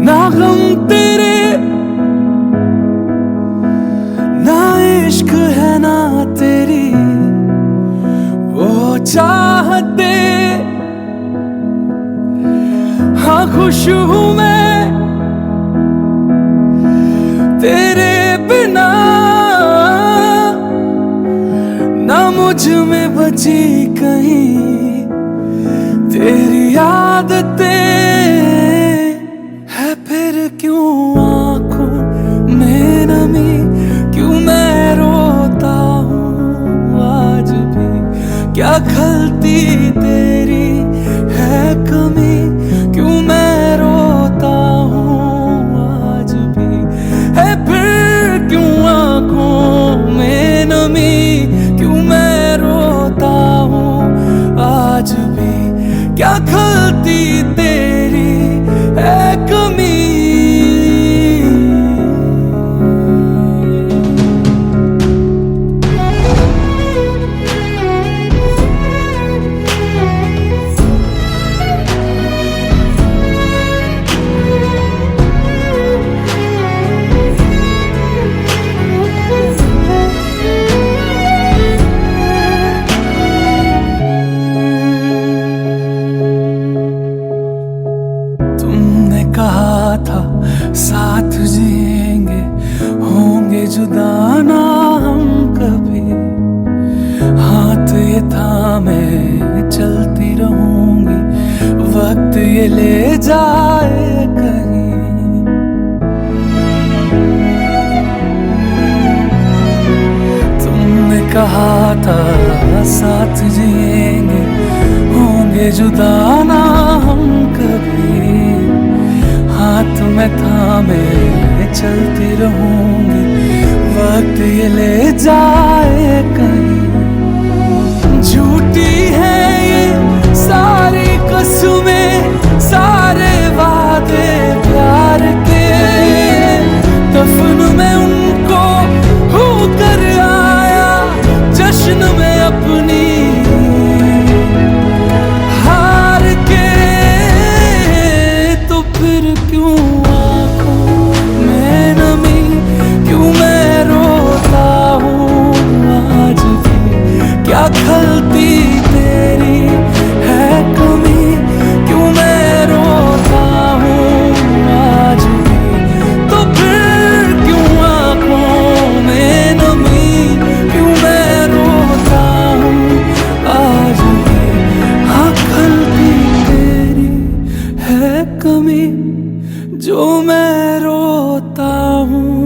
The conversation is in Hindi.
ना गम तेरे, ना इश्क है ना तेरी वो चाहते। हाँ खुश हूँ मैं तेरे बिना, ना मुझ में बची कहीं तेरी आदतें। है फिर क्यों आंखों में नमी, क्यों मैं रोता हूँ आज भी, क्या खलती तेरी है कमी, क्यों मैं रोता हूँ आज भी। है फिर क्यों आंखों में नमी, क्यों मैं रोता हूँ आज भी, क्या खलती तेरी है कमी। कहा था साथ जिएंगे, होंगे जुदा ना हम कभी। हाथ ये थामे चलती रहूंगी, वक्त ये ले जाए कहीं। तुमने कहा था साथ जिएंगे, होंगे जुदा ना हम कभी। हाथ में थामे चलती रहूंगी, वक्त ये ले जाए कहीं। झूठी है ये सारी कसमें, सारे वादे प्यार के, दफन में उनको होकर आया, जश्न में अपनी क्यों आंखों में नमी, क्यों मैं रोता हूँ आज भी, क्या खलती तेरी है कमी, क्यों मैं रोता हूँ आज भी। तो फिर क्यों आंखों में नमी, क्यों मैं रोता हूँ आज भी। हाँ खलती तेरी है कमी, जो मैं रोता हूँ